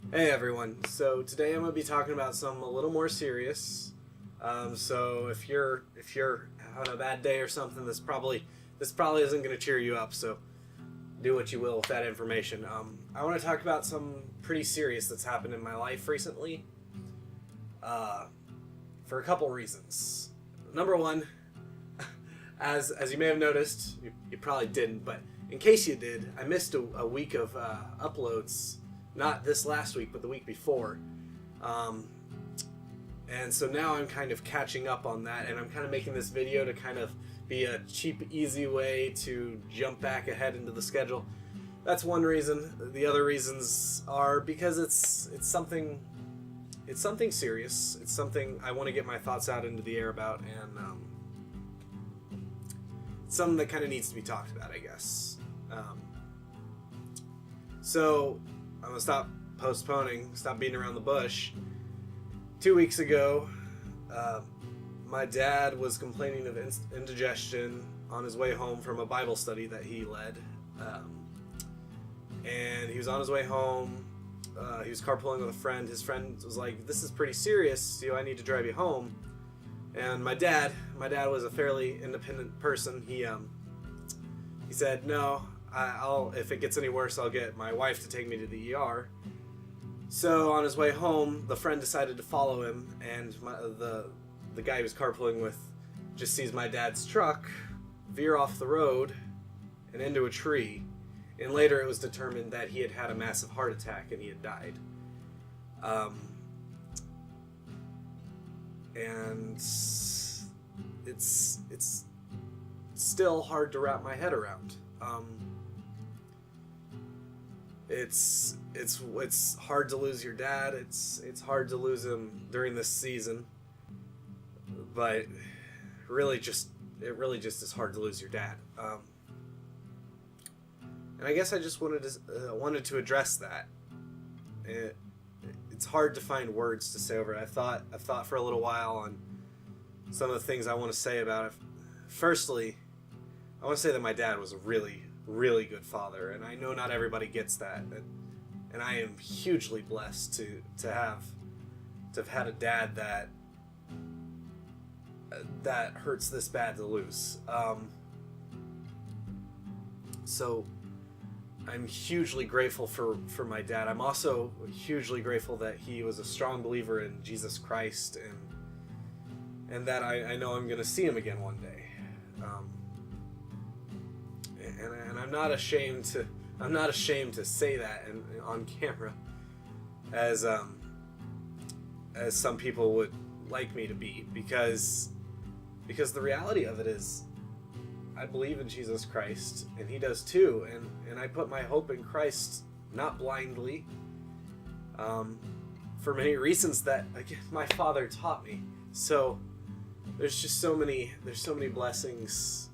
Hey everyone, so today I'm going to be talking about something a little more serious. So if you're having a bad day or something, this probably isn't going to cheer you up. So do what you will with that information. I want to talk about something pretty serious that's happened in my life recently. Uh, for a couple reasons. Number one, as you may have noticed, you probably didn't, but in case you did, I missed a week of uploads. Not this last week, but the week before. Um, and so now I'm kind of catching up on that, and I'm kind of making this video to kind of be a cheap, easy way to jump back ahead into the schedule. That's one reason. The other reasons are because it's something serious. It's something I want to get my thoughts out into the air about, and it's something that kind of needs to be talked about, I guess. So I'm gonna stop postponing, stop beating around the bush. 2 weeks ago, my dad was complaining of indigestion on his way home from a Bible study that he led. And he was on his way home. He was carpooling with a friend. His friend was like, "This is pretty serious. I need to drive you home." And my dad was a fairly independent person. He said, "No, I'll if it gets any worse, I'll get my wife to take me to the ER." So on his way home, the friend decided to follow him, and the guy he was carpooling with just sees my dad's truck veer off the road and into a tree. And later it was determined that he had had a massive heart attack and he had died. And it's still hard to wrap my head around. It's hard to lose your dad. It's hard to lose him during this season, but it really just is hard to lose your dad. And I guess I just wanted to address that. It's hard to find words to say over it. I've thought for a little while on some of the things I want to say about it. Firstly, I want to say that my dad was a really, really good father, and I know not everybody gets that, and I am hugely blessed to have had a dad that hurts this bad to lose. So I'm hugely grateful for my dad. I'm also hugely grateful that he was a strong believer in Jesus Christ, and that I know I'm going to see him again one day. And I'm not ashamed to say that on camera, as some people would like me to be, because the reality of it is, I believe in Jesus Christ, and he does too, and I put my hope in Christ, not blindly, for many reasons that, again, my father taught me. So there's so many blessings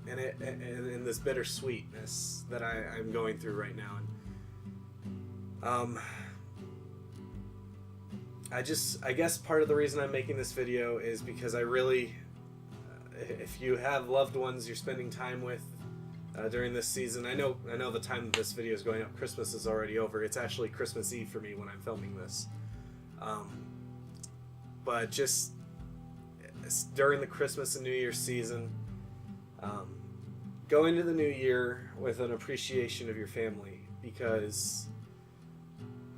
in it, and in this bittersweetness that I'm going through right now. And I guess part of the reason I'm making this video is because I really, if you have loved ones you're spending time with during this season, I know the time that this video is going up, Christmas is already over. It's actually Christmas Eve for me when I'm filming this. But just during the Christmas and New Year season, go into the new year with an appreciation of your family, because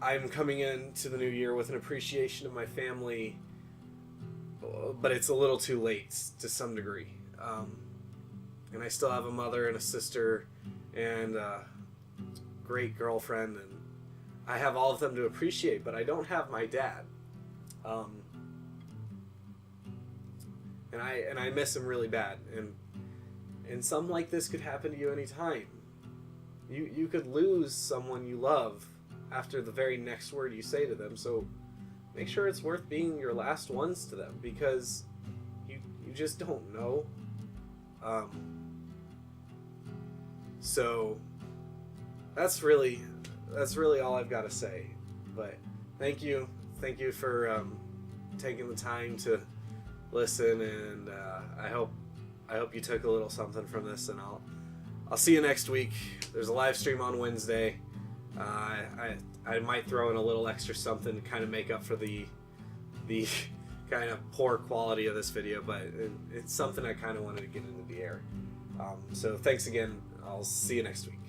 I'm coming into the new year with an appreciation of my family, but it's a little too late to some degree. And I still have a mother and a sister and a great girlfriend, and I have all of them to appreciate, but I don't have my dad. And I miss him really bad, and something like this could happen to you anytime. You could lose someone you love after the very next word you say to them, so make sure it's worth being your last ones to them, because you just don't know. So that's really all I've got to say. But thank you for taking the time to listen, and I hope you took a little something from this, and I'll see you next week. There's a live stream on Wednesday. I might throw in a little extra something to kind of make up for the kind of poor quality of this video, but it's something I kind of wanted to get into the air. So thanks again. I'll see you next week.